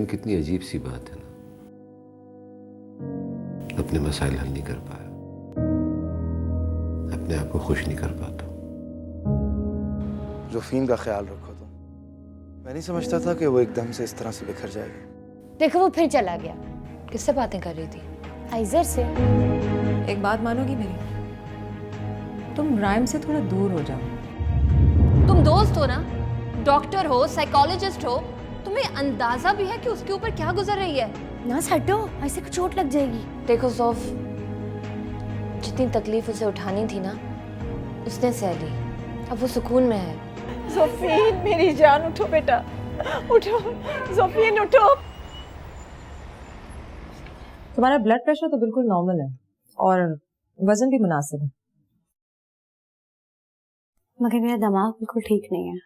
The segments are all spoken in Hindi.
सोफियन, कितनी अजीब सी बात है ना, अपने मसाइल हल नहीं कर पाया, अपने आप को खुश नहीं कर पाता। जोफीन का ख्याल रखो तुम। मैं नहीं समझता था कि वो एकदम से इस तरह से बिखर जाएगी। देखो वो फिर चला गया। किससे बातें कर रही थी? आइजर से। एक बात मानोगी मेरी, तुम राइम से थोड़ा दूर हो जाओ। तुम दोस्त हो ना, डॉक्टर हो, साइकोलॉजिस्ट हो, तुम्हें अंदाजा भी है कि उसके ऊपर क्या गुजर रही है? ना हटो, ऐसे चोट लग जाएगी। देखो सौफ, जितनी तकलीफ उसे उठानी थी ना, उसने सह ली। अब वो सुकून में है। जोफीन मेरी जान, उठो बेटा, उठो जोफीन, उठो। तुम्हारा ब्लड प्रेशर तो बिल्कुल नॉर्मल है और वजन भी मुनासिब है, मगर मेरा दिमाग बिल्कुल ठीक नहीं है।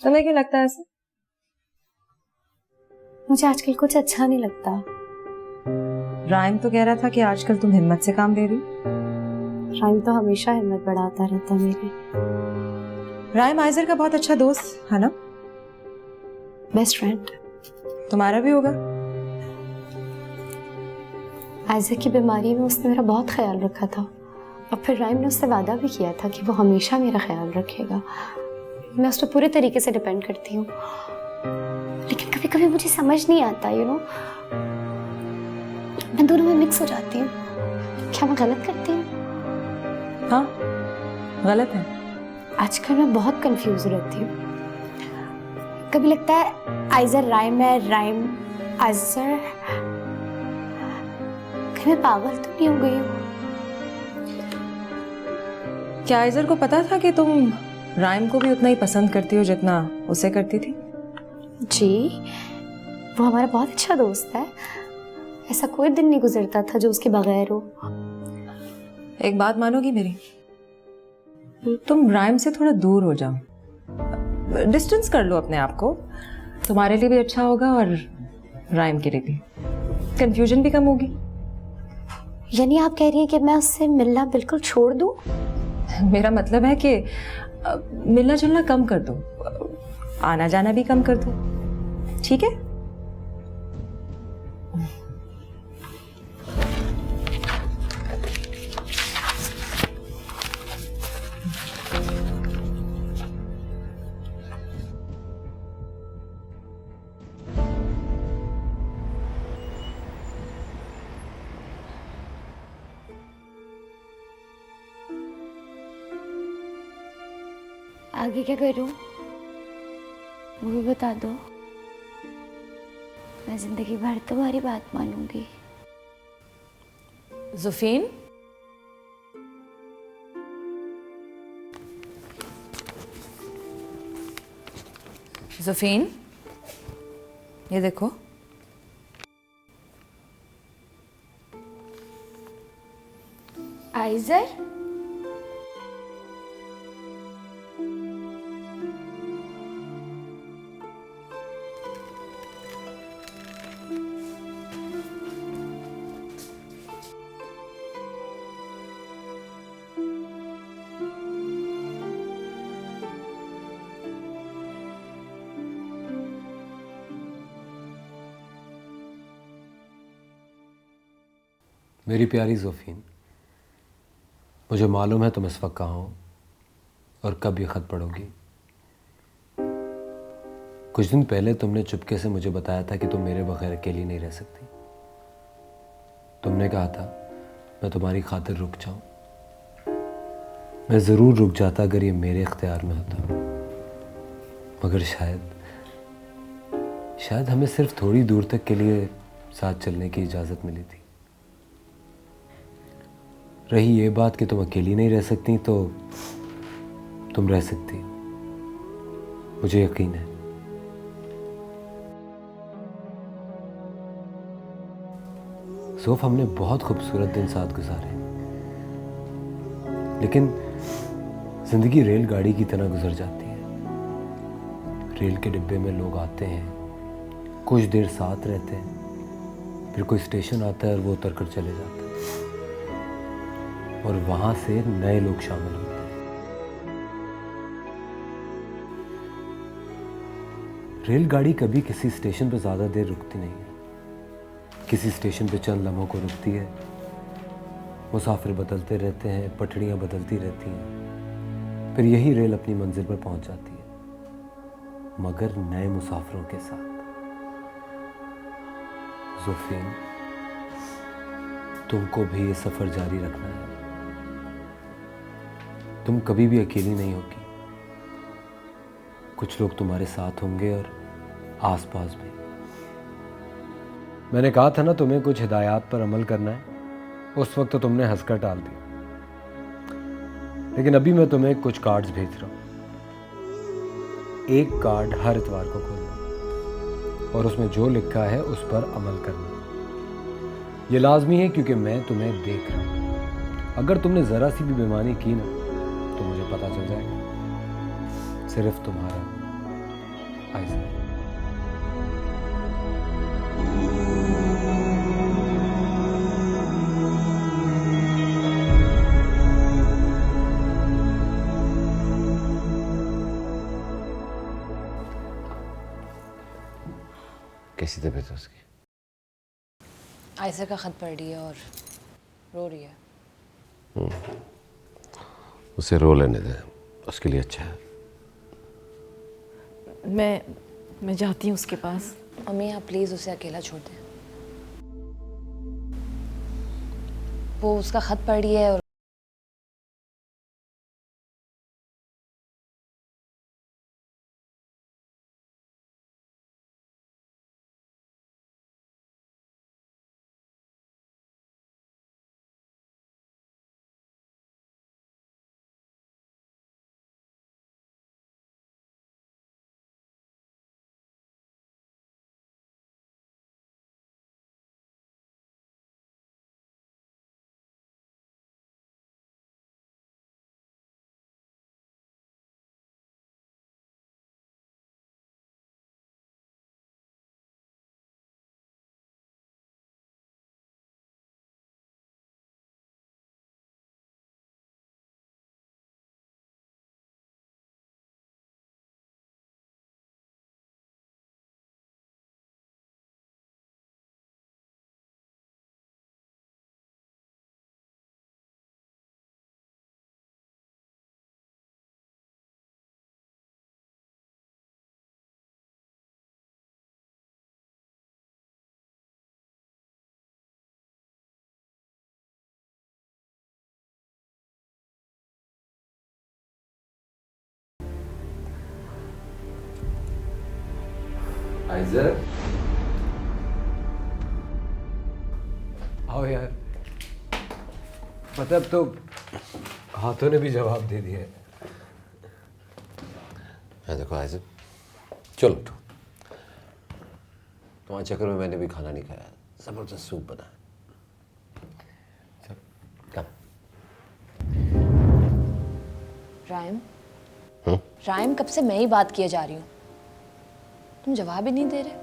तुम्हें क्यों लगता है ऐसा? मुझे आजकल कुछ अच्छा नहीं लगता। राइम तो कह रहा था कि आजकल तुम हिम्मत से काम ले रही। राइम तो हमेशा हिम्मत बढ़ाता रहता है मेरी। राइम आइजर का बहुत अच्छा दोस्त है ना? Best friend. तुम्हारा भी होगा। आइजर की बीमारी में उसने मेरा बहुत ख्याल रखा था और फिर राइम ने उससे वादा भी किया था कि वो हमेशा मेरा ख्याल रखेगा। मैं उस पर पूरे तरीके से डिपेंड करती हूँ, लेकिन कभी कभी मुझे समझ नहीं आता, मैं दोनों में मिक्स हो जाती हूँ। क्या मैं गलत करती हूँ? हाँ, गलत है। आजकल मैं बहुत कंफ्यूज रहती हूँ। कभी लगता है आइजर राइम है, राइम आइजर। कहीं मैं पागल तो नहीं हो गई हूँ? क्या आइजर को पता था कि तुम राइम को भी उतना ही पसंद करती हो जितना उसे करती थी? जी, वो हमारा बहुत अच्छा दोस्त है। ऐसा कोई दिन नहीं गुजरता था जो उसके बगैर हो। एक बात मानोगी मेरी, तुम राइम से थोड़ा दूर हो जाओ, डिस्टेंस कर लो अपने आप को। तुम्हारे लिए भी अच्छा होगा और राइम के लिए भी। कंफ्यूजन भी कम होगी। यानी आप कह रही हैं कि मैं उससे मिलना बिल्कुल छोड़ दूं? मेरा मतलब है कि मिलना जुलना कम कर दो, आना जाना भी कम कर दो, ठीक है? आगे क्या करूं? वो भी बता दो। मैं जिंदगी भर तुम्हारी बात मानूंगी। जोफीन, जोफीन, ये देखो। आइजर, मेरी प्यारी जोफिन, मुझे मालूम है तुम इस वक्त कहाँ हो और कब ये ख़त पढ़ोगी। कुछ दिन पहले तुमने चुपके से मुझे बताया था कि तुम मेरे बगैर अकेली नहीं रह सकती। तुमने कहा था मैं तुम्हारी खातिर रुक जाऊं। मैं ज़रूर रुक जाता अगर ये मेरे इख्तियार में होता, मगर शायद हमें सिर्फ थोड़ी दूर तक के लिए साथ चलने की इजाज़त मिली थी। रही ये बात कि तुम अकेली नहीं रह सकती, तो तुम रह सकती, मुझे यकीन है। सोफ, हमने बहुत खूबसूरत दिन साथ गुजारे, लेकिन जिंदगी रेलगाड़ी की तरह गुजर जाती है। रेल के डिब्बे में लोग आते हैं, कुछ देर साथ रहते हैं, फिर कोई स्टेशन आता है और वो उतर कर चले जाते हैं, और वहां से नए लोग शामिल होते हैं। रेलगाड़ी कभी किसी स्टेशन पर ज़्यादा देर रुकती नहीं है। किसी स्टेशन पे चंद लम्हों को रुकती है, मुसाफिर बदलते रहते हैं, पटड़ियाँ बदलती रहती हैं, फिर यही रेल अपनी मंजिल पर पहुंच जाती है, मगर नए मुसाफिरों के साथ। ज़ोफीन, तुमको भी ये सफ़र जारी रखना है। तुम कभी भी अकेली नहीं होगी। कुछ लोग तुम्हारे साथ होंगे और आसपास भी। मैंने कहा था ना तुम्हें कुछ हिदायत पर अमल करना है, उस वक्त तो तुमने हंसकर टाल दिया। लेकिन अभी मैं तुम्हें कुछ कार्ड्स भेज रहा हूं। एक कार्ड हर इतवार को खोलना और उसमें जो लिखा है उस पर अमल करना। ये लाजमी है क्योंकि मैं तुम्हें देख रहा हूं। अगर तुमने ज़रा सी भी बेईमानी की ना तो मुझे पता चल जाएगा। सिर्फ तुम्हारा आइज़र। कैसी तबीयत है उसकी? आयशा का खत पढ़ रही है और रो रही है। उसे रो लेने दे, उसके लिए अच्छा है। मैं जाती हूँ उसके पास। मम्मी आप प्लीज़ उसे अकेला छोड़ दें। वो उसका खत पढ़ रही है और आइज़र, आओ यार। मतलब तो हाथों ने भी जवाब दे दिया है। देखो आइज़र, चलो उठो। तुम्हारे चक्कर में मैंने भी खाना नहीं खाया। ज़बरदस्त सूप बना है। रायम, रायम कब से मैं ही बात किए जा रही हूँ, तुम जवाब ही नहीं दे रहे।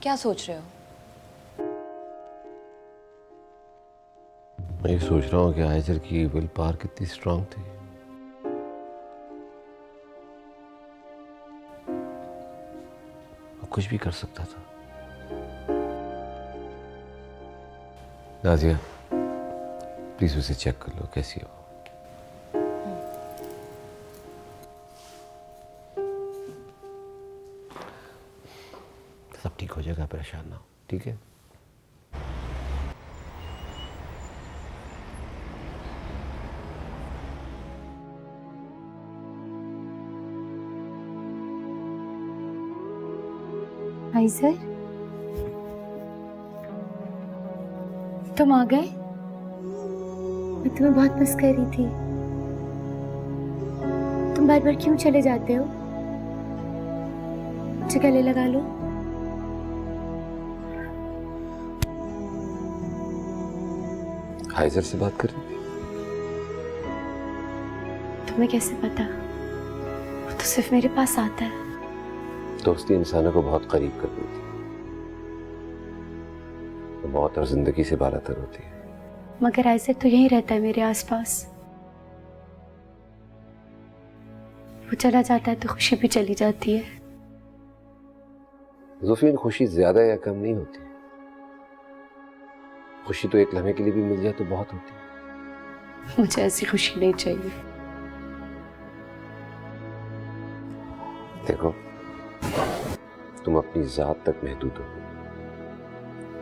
क्या सोच रहे हो? मैं ये सोच रहा हूँ कि आइज़र की विल पावर कितनी स्ट्रांग थी। वो कुछ भी कर सकता था। नाज़िया, प्लीज उसे चेक कर लो कैसी हो। सब ठीक हो जाएगा, परेशान ना हो, ठीक है? आइज़र, तुम आ गए? मैं तुम्हें बहुत मिस कर रही थी। तुम बार बार क्यों चले जाते हो? मुझे गले लगा लो। आइज़र से बात कर रही थी? तुम्हें कैसे पता? वो तो सिर्फ मेरे पास आता है। दोस्ती इंसानों को बहुत करीब कर देती है, तो मौत और जिंदगी से बालातर होती है। मगर आइज़र तो यहीं रहता है मेरे आसपास। वो चला जाता है तो खुशी भी चली जाती है। जोफिन, खुशी ज्यादा या कम नहीं होती। खुशी तो एक लम्हे के लिए भी मिल जाए तो बहुत होती है। मुझे ऐसी खुशी नहीं चाहिए। देखो, तुम अपनी जात तक महदूद हो।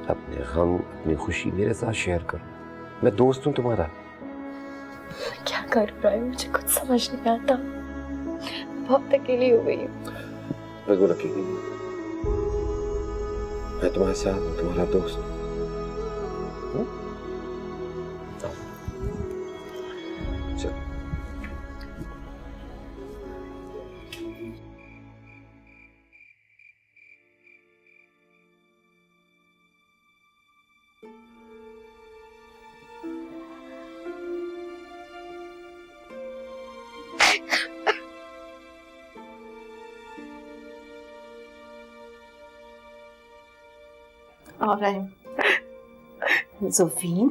अपने गम, अपनी खुशी मेरे साथ शेयर करो। मैं दोस्त हूं तुम्हारा। क्या करूं राइम, मुझे कुछ समझ नहीं आता। बहुत अकेली हो गई हूँ। बिल्कुल अकेली नहीं। मैं तुम्हारे साथ हूं, तुम्हारा दोस्त हूं। चलो। और राइम, जोफीन,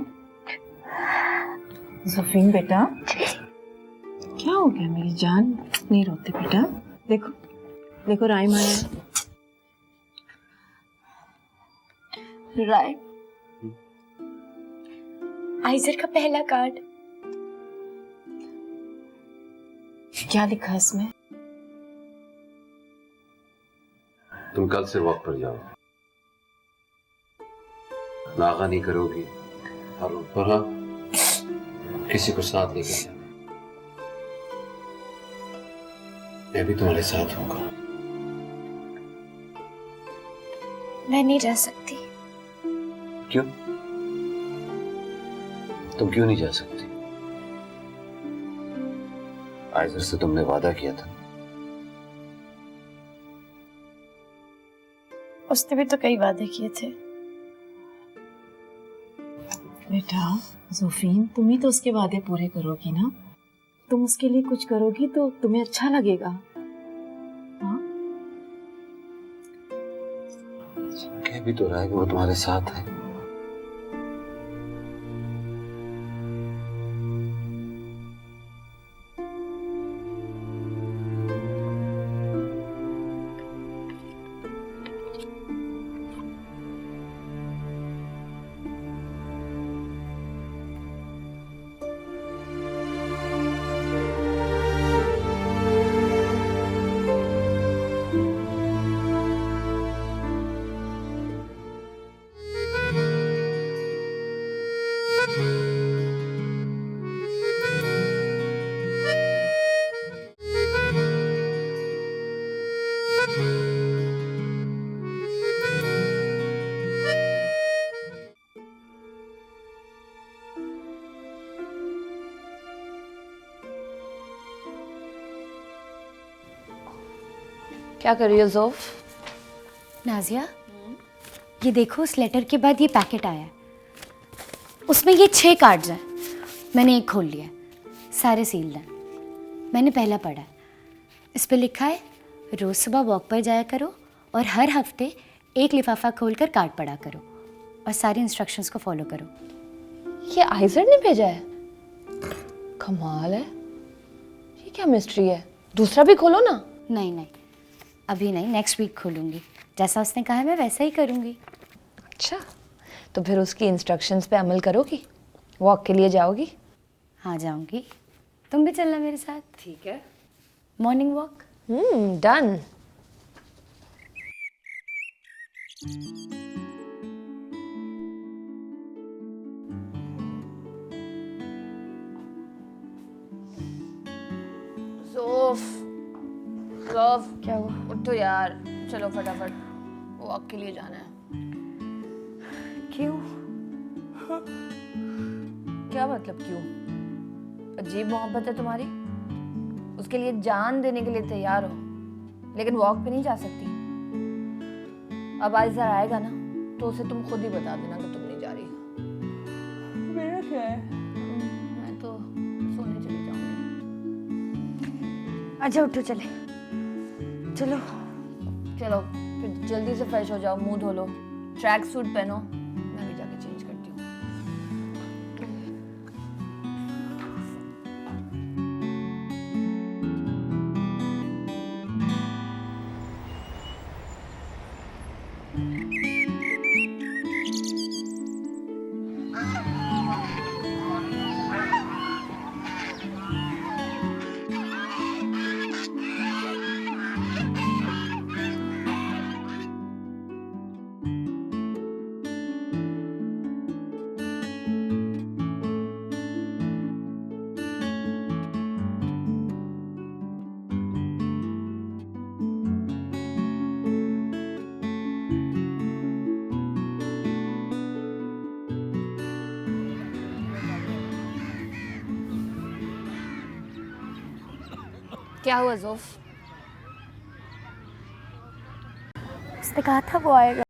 जोफीन बेटा, क्या हो गया मेरी जान? नहीं रोते बेटा। देखो देखो, राइम आया है। राइम, आइजर का पहला कार्ड। क्या लिखा है इसमें? तुम कल से वक्त पर जाओ। नागा नहीं करोगी और ऊपर किसी को साथ लेकर जाना। मैं भी तुम्हारे साथ होगा। मैं नहीं जा सकती। क्यों? तुम क्यों नहीं जा सकती? आइजर से तुमने वादा किया था। उसने भी तो कई वादे किए थे। बेटा जोफीन, तुम ही तो उसके वादे पूरे करोगी ना। तुम उसके लिए कुछ करोगी तो तुम्हें अच्छा लगेगा। हाँ? कह भी तो रहा है कि वो तुम्हारे साथ है। क्या कर रही हो जोफ? नाजिया, ये देखो, उस लेटर के बाद ये पैकेट आया है। उसमें ये 6 कार्ड्स हैं। मैंने एक खोल लिया है, सारे सील्ड हैं। मैंने पहला पढ़ा है। इस पे लिखा है, रोज़ सुबह वॉक पर जाया करो और हर हफ्ते एक लिफाफा खोलकर कार्ड पढ़ा करो और सारी इंस्ट्रक्शंस को फॉलो करो। ये आइजर ने भेजा है? कमाल है। ये क्या मिस्ट्री है? दूसरा भी खोलो ना। नहीं नहीं, अभी नहीं, नेक्स्ट वीक खोलूँगी। जैसा उसने कहा है मैं वैसा ही करूँगी। अच्छा, तो फिर उसकी इंस्ट्रक्शंस पे अमल करोगी? वॉक के लिए जाओगी? हाँ जाऊँगी। तुम भी चलना मेरे साथ। ठीक है। Morning walk. डन। जोफ, क्या हुआ? उठो यार, चलो फटाफट, वॉक के लिए जाना है। क्यों? क्या मतलब क्यों? अजीब मोहब्बत है तुम्हारी। उसके लिए जान देने के लिए तैयार हो, लेकिन वॉक पे नहीं जा सकती। अब आइजर आएगा ना तो उसे तुम खुद ही बता देना कि तुम नहीं जा रही। मेरा क्या है? मैं तो सोने चली जाऊंगी। अच्छा उठो, चले चलो। चलो फिर जल्दी से फ्रेश हो जाओ, मुंह धो लो, ट्रैक सूट पहनो, मैं भी जाके चेंज करती हूँ। क्या हुआ जोफ? उसने कहा था वो आएगा।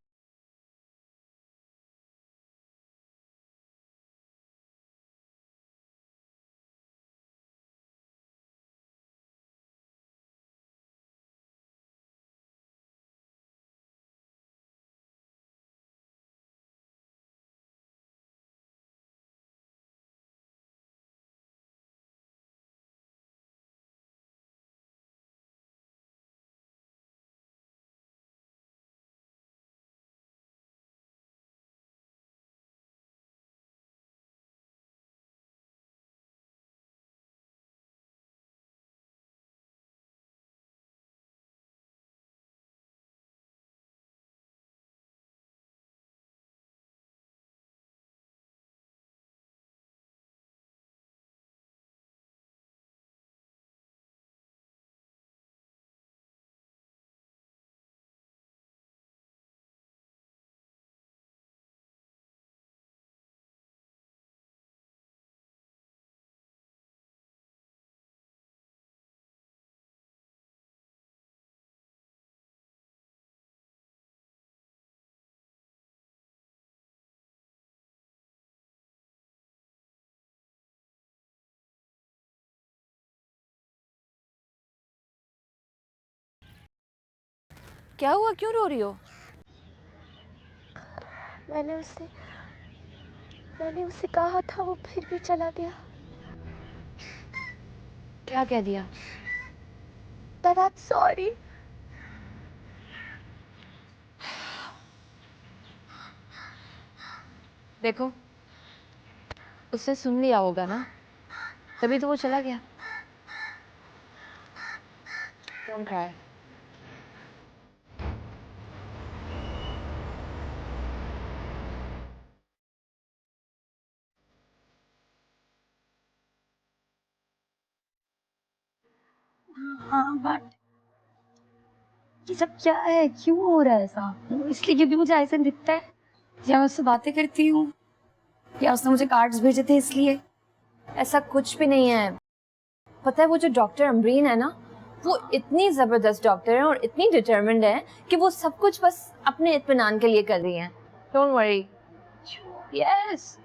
क्या हुआ, क्यों रो रही हो? मैंने उसे कहा था, वो फिर भी चला गया। क्या कह दिया? But I'm sorry. देखो, उसने सुन लिया होगा ना, तभी तो वो चला गया। Don't cry. हाँ बट ये सब क्या है, क्यों हो रहा है ऐसा? इसलिए क्योंकि मुझे ऐसा दिखता है, या मैं उससे बातें करती हूँ, या उसने मुझे कार्ड्स भेजे थे इसलिए? ऐसा कुछ भी नहीं है। पता है वो जो डॉक्टर अमरीन है ना, वो इतनी जबरदस्त डॉक्टर है और इतनी डिटरमिन्ड है कि वो सब कुछ बस अपने इत्मीनान के लिए कर रही हैं। Don't worry. Yes.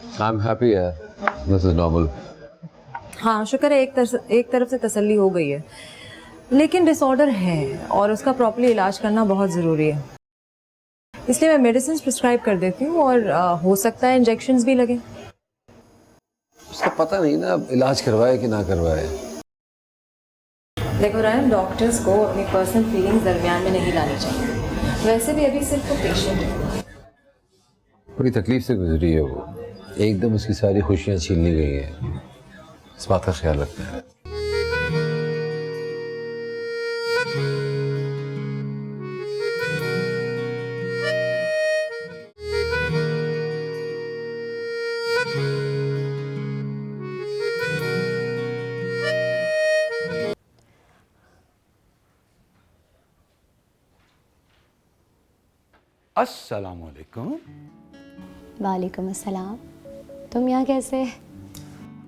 I'm happy यार. This is normal. हाँ शुक्र है, एक तरफ से तसल्ली हो गई है, लेकिन डिसऑर्डर है और उसका प्रॉपर्ली इलाज करना बहुत ज़रूरी है। इसलिए मैं मेडिसिन प्रिस्क्राइब कर देती हूँ और हो सकता है इंजेक्शंस भी लगे। उसका पता नहीं ना इलाज करवाए कि ना करवाए। देखो रायन, डॉक्टर्स को अपनी पर्सनल फीलिंग्स दरमियान में नहीं लानी चाहिए। वैसे भी अभी सिर्फ वो पेशेंट है। बड़ी तकलीफ से गुजरी है वो, एकदम उसकी सारी खुशियाँ छीन ली गई हैं। इस बात का ख्याल रखना है। अस्सलामुअलैकुम। वालेकुम अस्सलाम। तुम यहाँ कैसे?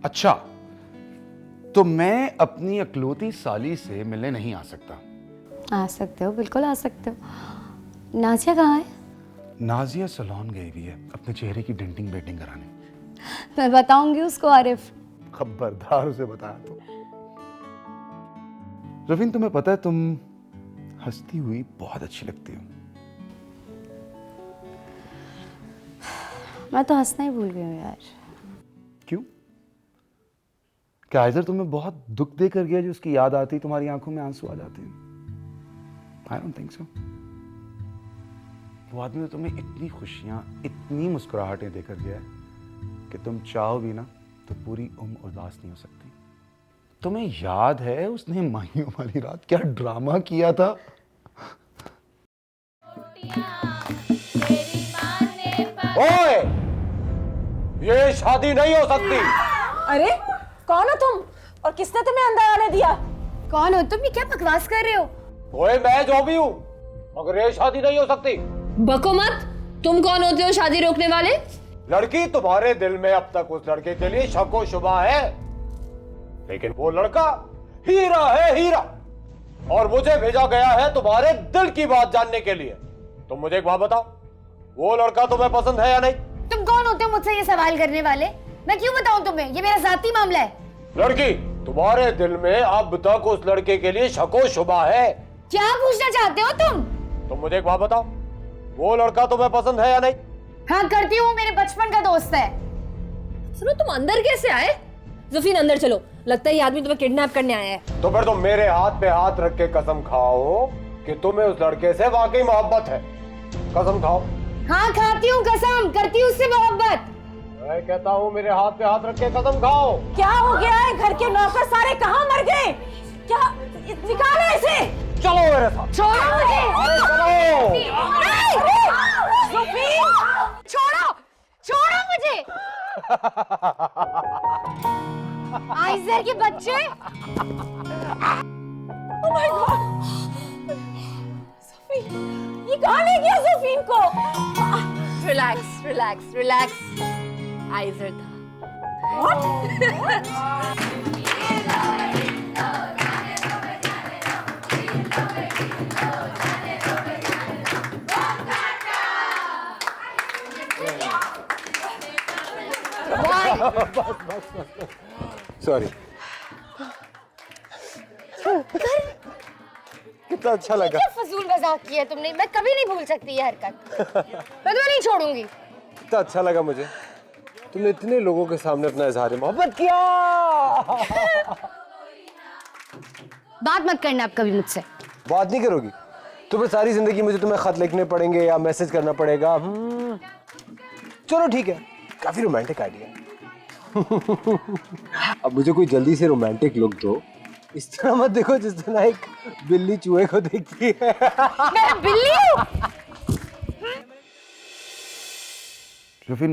अच्छा, तो मैं अपनी अकलौती साली से मिलने नहीं आ सकता? आ सकते हो, बिल्कुल आ सकते हो। नाजिया कहाँ है? नाजिया सलोन गई हुई है अपने चेहरे की डेंटिंग बेटिंग कराने। मैं बताऊंगी उसको आरिफ। खबरदार उसे बताया तो। रवीन, तुम्हें पता है तुम हंसती हुई बहुत अच्छी लगती हो। मैं तो हंसना ही भूल गई हूँ यार। क्यों? क्या आइजर तुम्हें बहुत दुख दे कर गया जो उसकी याद आती तुम्हारी आंखों में आंसू आ जाते हैं? I don't think so. वो आदमी तो तुम्हें इतनी खुशियां, इतनी मुस्कुराहटें देकर गया है कि तुम चाहो भी ना तो पूरी उम्र उदास नहीं हो सकती। तुम्हें याद है उसने माहियों वाली रात क्या ड्रामा किया था? ओए, ये शादी नहीं हो सकती। अरे कौन हो तुम और किसने तुम्हें अंदर आने दिया? कौन हो तुम? ये क्या बकवास कर रहे हो? ओए, मैं जो भी हूँ, मगर ये शादी नहीं हो सकती। बको मत। तुम कौन होते हो शादी रोकने वाले? लड़की, तुम्हारे दिल में अब तक उस लड़के के लिए शक व शुबा है, लेकिन वो लड़का हीरा है, हीरा। और मुझे भेजा गया है तुम्हारे दिल की बात जानने के लिए। तुम मुझे एक बात बताओ, वो लड़का तुम्हें पसंद है या नहीं? तुम कौन होते हो मुझसे ये सवाल करने वाले? मैं क्यों बताऊं तुम्हें? ये मेरा जाती मामला है। लड़की, तुम्हारे दिल में अब तक उस लड़के के लिए शक व शुबा है। क्या पूछना चाहते हो तुम? तुम मुझे एक बात बताओ, वो लड़का तुम्हें पसंद है या नहीं? हाँ करती हूँ, मेरे बचपन का दोस्त है। सुनो, तुम अंदर कैसे आए? ज़ुफीन अंदर चलो, लगता है ये आदमी तुम्हें किडनैप करने आया है। तो फिर तुम मेरे हाथ पे हाथ रख के कसम खाओ कि तुम्हें उस लड़के से वाकई मोहब्बत है। कसम खाओ। हाँ खाती हूँ कसम, करती हूँ उससे मोहब्बत। मैं कहता हूँ मेरे हाथ पे हाथ रख के कसम खाओ। क्या हो गया है? घर के नौकर सारे कहाँ मर गए? क्या निकालो इसे। चलो मेरे साथ। छोड़ो मुझे। अरे चलो। ज़ुफीन, छोड़ो, छोड़ो मुझे। आइज़र के बच्चे। Oh my God! ज़ुफीन, ये कहाँ ले गया ज़ुफीन को? Relax relax relax. आइज़र था। सॉरी। कितना अच्छा लगा। क्या फजूल मजाक किया तुमने? मैं कभी नहीं भूल सकती ये हरकत। मैं तुम्हें नहीं छोड़ूंगी। कितना अच्छा लगा मुझे, तुमने इतने लोगों के सामने अपना इजहार मोहब्बत किया। बात मत करना आप कभी मुझसे। बात नहीं करोगी तो फिर सारी जिंदगी मुझे तुम्हें खत लिखने पड़ेंगे या मैसेज करना पड़ेगा। चलो ठीक है, काफी रोमांटिक आइडिया। अब मुझे कोई जल्दी से रोमांटिक लुक दो। इस तरह मत देखो जिस तरह एक बिल्ली चूहे को देखती है। मैं बिल्ली हूँ? ज़ुफीन,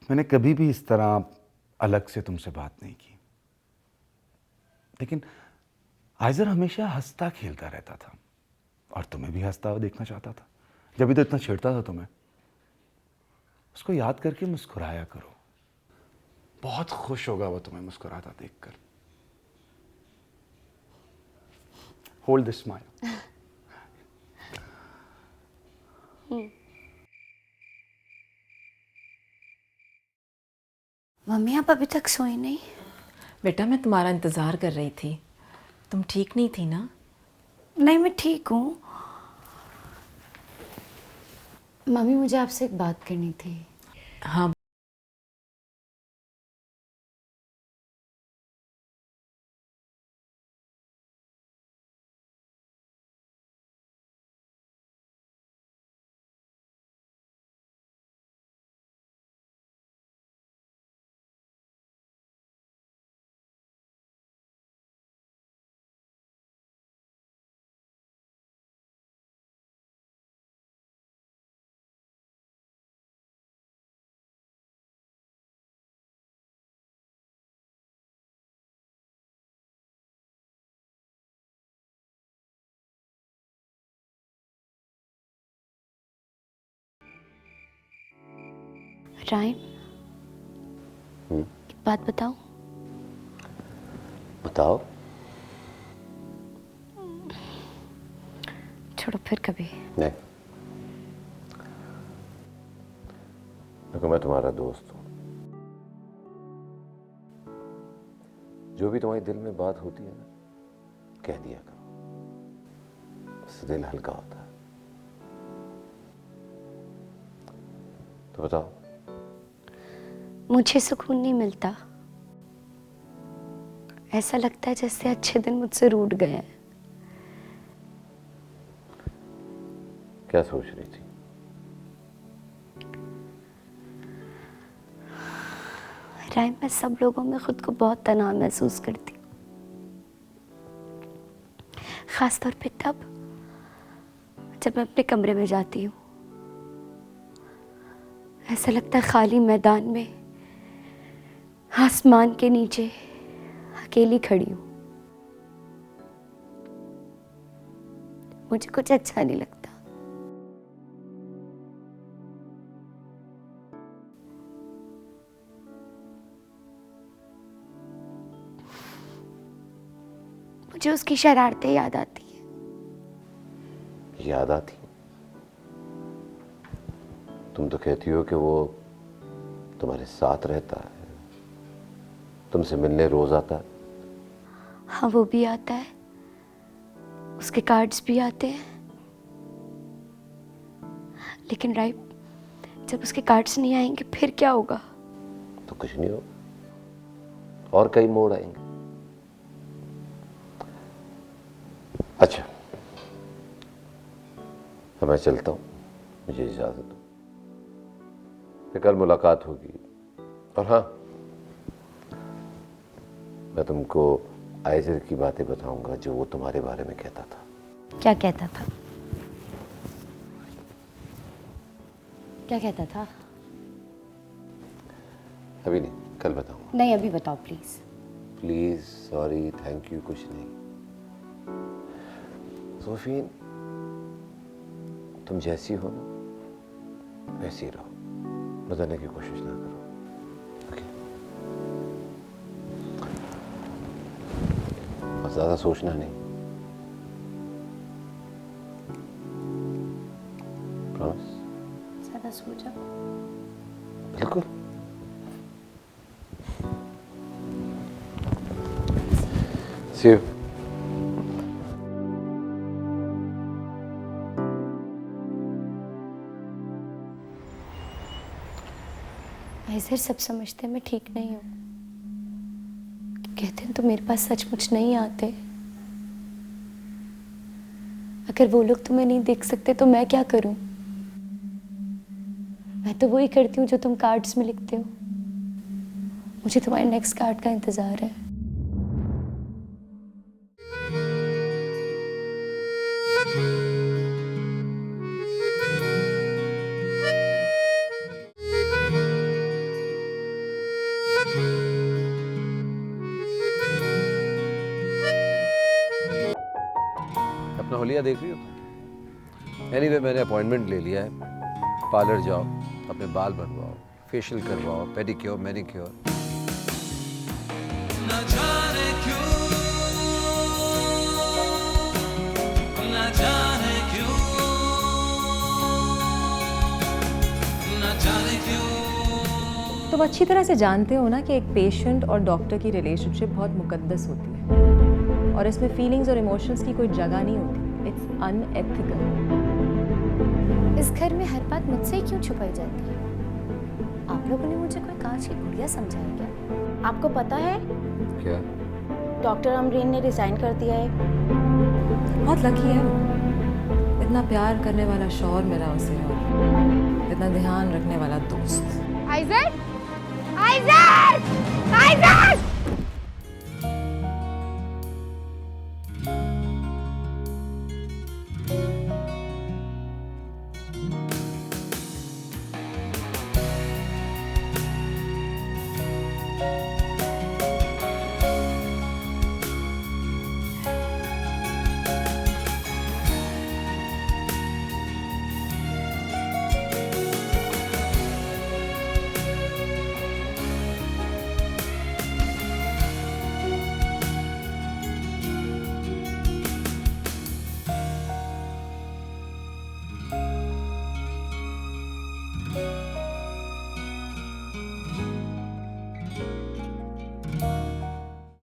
मैंने कभी भी इस तरह अलग से तुमसे बात नहीं की, लेकिन आइज़र हमेशा हंसता खेलता रहता था और तुम्हें भी हंसता हुआ देखना चाहता था। जब भी तो इतना छेड़ता था तुम्हें, उसको याद करके मुस्कुराया करो। बहुत खुश होगा वो तुम्हें मुस्कुराता देखकर। Hold this smile. मम्मी आप अभी तक सोई नहीं? बेटा मैं तुम्हारा इंतजार कर रही थी। तुम ठीक नहीं थी ना? नहीं मैं ठीक हूँ। मम्मी मुझे आपसे एक बात करनी थी। हाँ। राइम, बात बताओ। बताओ। छोड़ो फिर कभी। नहीं, देखो मैं तुम्हारा दोस्त हूं। जो भी तुम्हारे दिल में बात होती है ना, कह दिया करो, उससे दिल हल्का होता है। तो बताओ। मुझे सुकून नहीं मिलता। ऐसा लगता है जैसे अच्छे दिन मुझसे रूठ गए हैं। क्या सोच रही थी? राइम, मैं सब लोगों में खुद को बहुत तनाव महसूस करती हूँ, खास तौर पे तब जब मैं अपने कमरे में जाती हूँ। ऐसा लगता है खाली मैदान में आसमान के नीचे अकेली खड़ी हूँ। मुझे कुछ अच्छा नहीं लगता। मुझे उसकी शरारतें याद आती हैं। याद आती? तुम तो कहती हो कि वो तुम्हारे साथ रहता है, तुमसे मिलने रोज आता है। हाँ, वो भी आता है, उसके कार्ड्स भी आते हैं। लेकिन राइट, जब उसके कार्ड्स नहीं आएंगे फिर क्या होगा? तो कुछ नहीं होगा, और कई मोड़ आएंगे। अच्छा, अब मैं चलता हूं, मुझे इजाजत दो, फिर कल मुलाकात होगी। और हाँ, मैं तुमको आइजर की बातें बताऊंगा जो वो तुम्हारे बारे में कहता था। क्या कहता था? क्या कहता था? अभी नहीं, कल बताऊंगा। नहीं, अभी बताओ please. Please, sorry, thank you, कुछ नहीं। सोफीन, तुम जैसी हो ना वैसी रहो, बदलने की कोशिश ना करो। ओके? और ज्यादा सोचना नहीं। प्रॉमिस? ज्यादा सोचा? बिल्कुल। See you. आइजर, सब समझते मैं ठीक नहीं हूँ। कहते हैं तो मेरे पास सचमुच नहीं आते। अगर वो लोग तुम्हें नहीं देख सकते तो मैं क्या करूं? मैं तो वही करती हूँ जो तुम कार्ड्स में लिखते हो। मुझे तुम्हारे नेक्स्ट कार्ड का इंतजार है। अपना होलिया देख रही हो? एनीवे, मैंने अपॉइंटमेंट ले लिया है। पार्लर जाओ, अपने बाल बनवाओ, फेशियल करवाओ, पेडिक्योर, मैनिक्योर। तुम अच्छी तरह से जानते हो ना कि एक पेशेंट और डॉक्टर की रिलेशनशिप बहुत मुकद्दस होती है, और इसमें फीलिंग्स और इमोशंस की कोई जगह नहीं होती। It's unethical. इस घर में हर बात मुझसे ही क्यों छुपाई जाती है? आप लोगों ने मुझे कोई कांच की गुड़िया समझा है क्या? आपको पता है क्या? डॉक्टर अमरीन ने रिजाइन कर दिया है। बहुत लकी है वो। इतना प्यार करने वाला शौहर मिला उसे, और इतना ध्यान रखने वाला दोस्त। आइजर! आइजर! आइजर!